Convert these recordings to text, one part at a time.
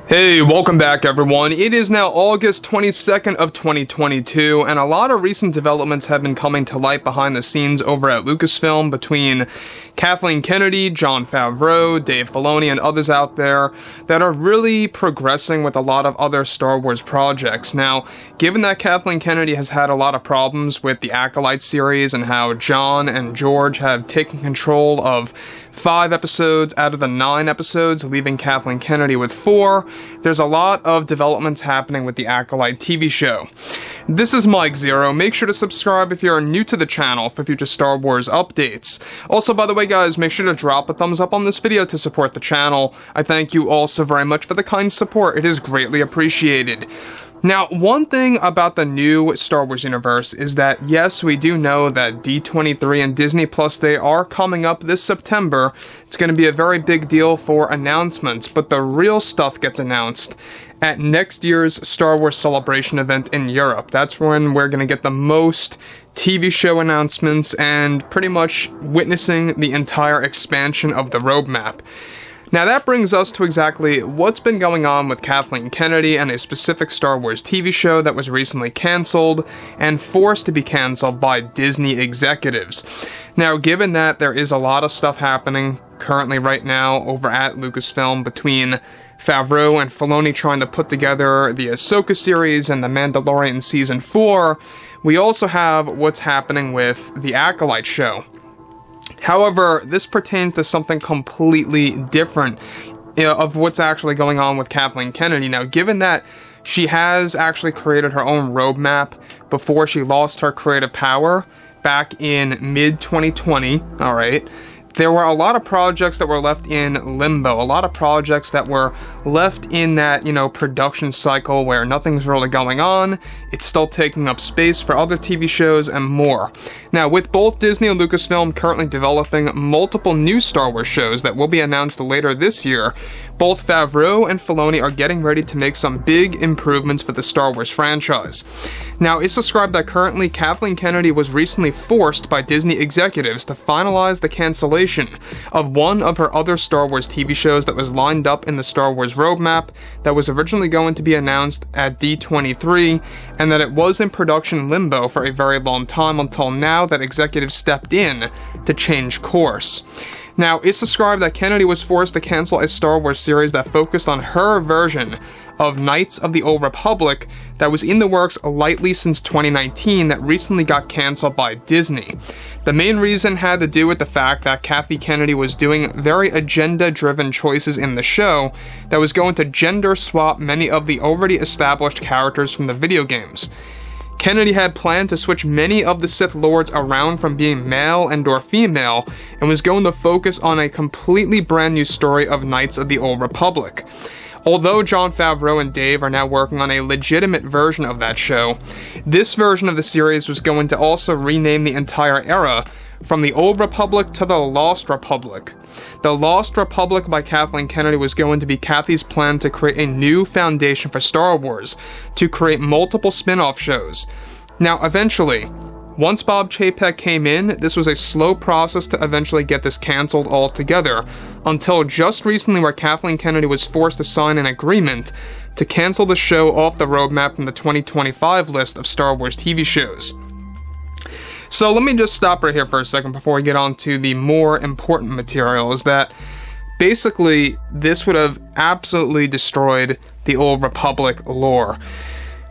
Hey, welcome back everyone. It is now August 22nd of 2022, and a lot of recent developments have been coming to light behind the scenes over at Lucasfilm between Kathleen Kennedy, Jon Favreau, Dave Filoni, and others out there that are really progressing with a lot of other Star Wars projects. Now, given that Kathleen Kennedy has had a lot of problems with the Acolyte series and how Jon and George have taken control of 5 episodes out of the 9 episodes, leaving Kathleen Kennedy with 4, there's a lot of developments happening with the Acolyte TV show. This is Mike Zero. Make sure to subscribe if you're new to the channel for future Star Wars updates. Also, by the way guys, make sure to drop a thumbs up on this video to support the channel. I thank you all so very much for the kind support. It is greatly appreciated. Now, one thing about the new Star Wars universe is that, yes, we do know that D23 and Disney Plus Day are coming up this September. It's going to be a very big deal for announcements, but the real stuff gets announced at next year's Star Wars Celebration event in Europe. That's when we're going to get the most TV show announcements and pretty much witnessing the entire expansion of the roadmap. Now that brings us to exactly what's been going on with Kathleen Kennedy and a specific Star Wars TV show that was recently cancelled and forced to be cancelled by Disney executives. Now, given that there is a lot of stuff happening currently right now over at Lucasfilm between Favreau and Filoni trying to put together the Ahsoka series and the Mandalorian Season 4, we also have what's happening with the Acolyte show. However, this pertains to something completely different of what's actually going on with Kathleen Kennedy. Now, given that she has actually created her own roadmap before she lost her creative power back in mid-2020, alright, there were a lot of projects that were left in limbo, a lot of projects that were left in that, production cycle where nothing's really going on, it's still taking up space for other TV shows and more. Now, with both Disney and Lucasfilm currently developing multiple new Star Wars shows that will be announced later this year, both Favreau and Filoni are getting ready to make some big improvements for the Star Wars franchise. Now, it's described that currently Kathleen Kennedy was recently forced by Disney executives to finalize the cancellation of one of her other Star Wars TV shows that was lined up in the Star Wars roadmap that was originally going to be announced at D23, and that it was in production limbo for a very long time until now that executives stepped in to change course. Now, it's described that Kennedy was forced to cancel a Star Wars series that focused on her version of Knights of the Old Republic that was in the works lightly since 2019 that recently got canceled by Disney. The main reason had to do with the fact that Kathleen Kennedy was doing very agenda-driven choices in the show that was going to gender swap many of the already established characters from the video games. Kennedy had planned to switch many of the Sith Lords around from being male and/or female, and was going to focus on a completely brand new story of Knights of the Old Republic. Although Jon Favreau and Dave are now working on a legitimate version of that show, this version of the series was going to also rename the entire era from the Old Republic to the Lost Republic. The Lost Republic by Kathleen Kennedy was going to be Kathy's plan to create a new foundation for Star Wars, to create multiple spin-off shows. Now, eventually, once Bob Chapek came in, this was a slow process to eventually get this cancelled altogether, until just recently where Kathleen Kennedy was forced to sign an agreement to cancel the show off the roadmap from the 2025 list of Star Wars TV shows. So let me just stop right here for a second before we get on to the more important material, is that basically this would have absolutely destroyed the Old Republic lore.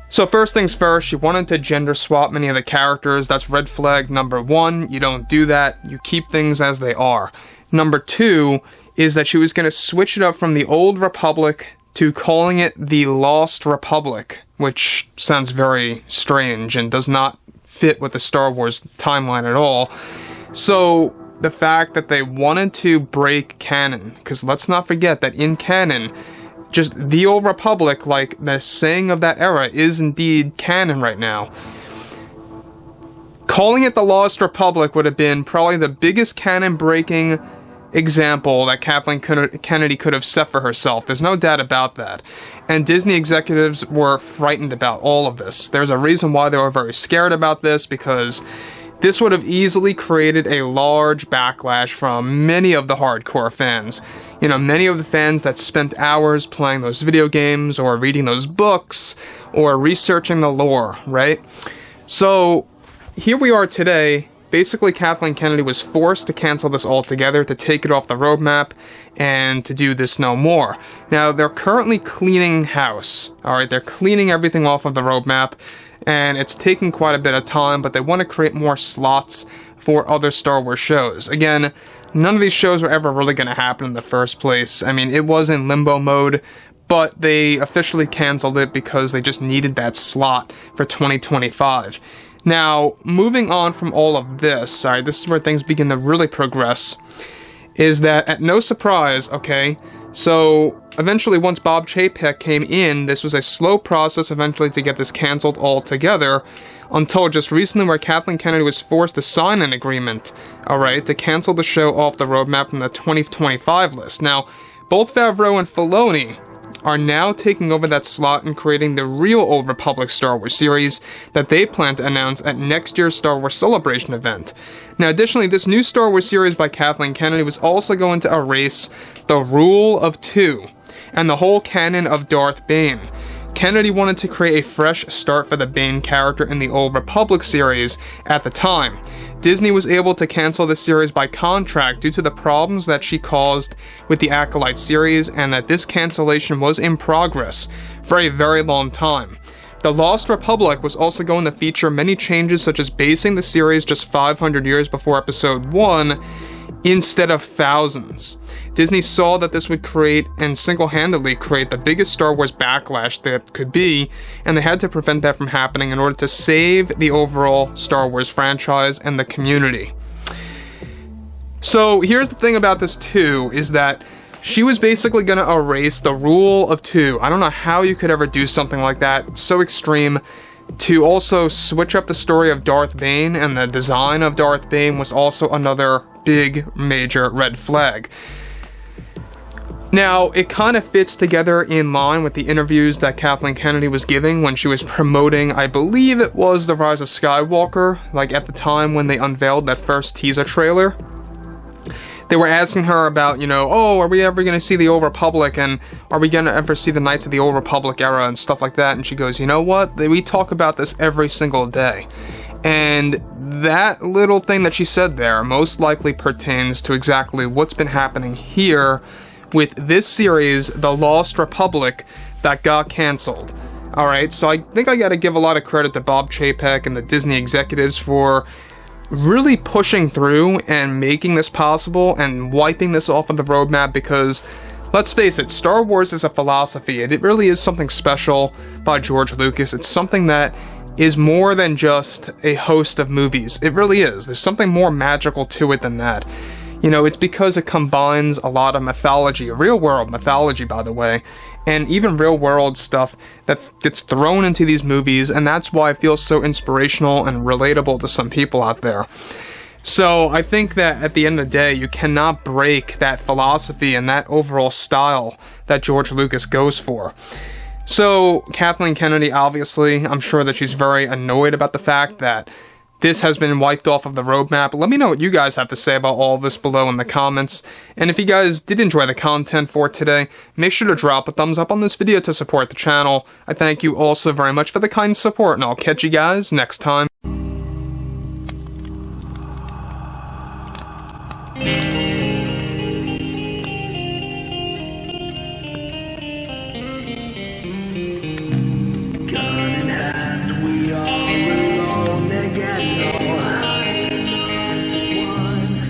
So first things first, she wanted to gender swap many of the characters. That's red flag number 1. You don't do that. You keep things as they are. Number 2 is that she was going to switch it up from the Old Republic to calling it the Lost Republic, which sounds very strange and does not fit with the Star Wars timeline at all. So the fact that they wanted to break canon, because let's not forget that in canon, just the Old Republic, like the saying of that era, is indeed canon right now. Calling it the Lost Republic would have been probably the biggest canon-breaking example that Kathleen Kennedy could have set for herself. There's no doubt about that. And Disney executives were frightened about all of this. There's a reason why they were very scared about this, because this would have easily created a large backlash from many of the hardcore fans. You know, many of the fans that spent hours playing those video games or reading those books or researching the lore, right? So here we are today. Basically, Kathleen Kennedy was forced to cancel this altogether, to take it off the roadmap, and to do this no more. Now, they're currently cleaning house, alright? They're cleaning everything off of the roadmap, and it's taking quite a bit of time, but they want to create more slots for other Star Wars shows. Again, none of these shows were ever really going to happen in the first place. I mean, it was in limbo mode, but they officially canceled it because they just needed that slot for 2025. Now, moving on from all of this, this is where things begin to really progress, is that at no surprise, okay, so eventually once Bob Chapek came in, this was a slow process eventually to get this canceled altogether, until just recently where Kathleen Kennedy was forced to sign an agreement, alright, to cancel the show off the roadmap from the 2025 list. Now, both FAVREAU and Filoni are now taking over that slot and creating the real Old Republic Star Wars series that they plan to announce at next year's Star Wars Celebration event. Now, additionally, this new Star Wars series by Kathleen Kennedy was also going to erase the Rule of Two and the whole canon of Darth Bane. Kennedy wanted to create a fresh start for the Bane character in the Old Republic series at the time. Disney was able to cancel the series by contract due to the problems that she caused with the Acolyte series, and that this cancellation was in progress for a very long time. The Lost Republic was also going to feature many changes, such as basing the series just 500 years before Episode 1 instead of thousands. Disney saw that this would create and single-handedly create the biggest Star Wars backlash that could be, and they had to prevent that from happening in order to save the overall Star Wars franchise and the community. So here's the thing about this too, is that she was basically going to erase the Rule of Two. I don't know how you could ever do something like that. It's so extreme. To also switch up the story of Darth Bane, and the design of Darth Bane was also another big major red flag. Now, it kind of fits together in line with the interviews that Kathleen Kennedy was giving when she was promoting, I believe it was The Rise of Skywalker, like at the time when they unveiled that first teaser trailer. They were asking her about, you know, oh, are we ever going to see the Old Republic, and are we going to ever see the Knights of the Old Republic era and stuff like that, and she goes, you know what, we talk about this every single day. And that little thing that she said there most likely pertains to exactly what's been happening here with this series, The Lost Republic, that got canceled. Alright, so I think I gotta give a lot of credit to Bob Chapek and the Disney executives for really pushing through and making this possible and wiping this off of the roadmap, because let's face it, Star Wars is a philosophy, and it really is something special by George Lucas. It's something that is more than just a host of movies. It really is. There's something more magical to it than that. You know, it's because it combines a lot of mythology, real world mythology, by the way, and even real world stuff that gets thrown into these movies, and that's why it feels so inspirational and relatable to some people out there. So I think that at the end of the day, you cannot break that philosophy and that overall style that George Lucas goes for. So Kathleen Kennedy, obviously, I'm sure that she's very annoyed about the fact that this has been wiped off of the roadmap. Let me know what you guys have to say about all of this below in the comments. And if you guys did enjoy the content for today, make sure to drop a thumbs up on this video to support the channel. I thank you all so very much for the kind support, and I'll catch you guys next time.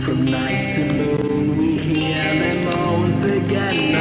From night to moon we hear them moans again.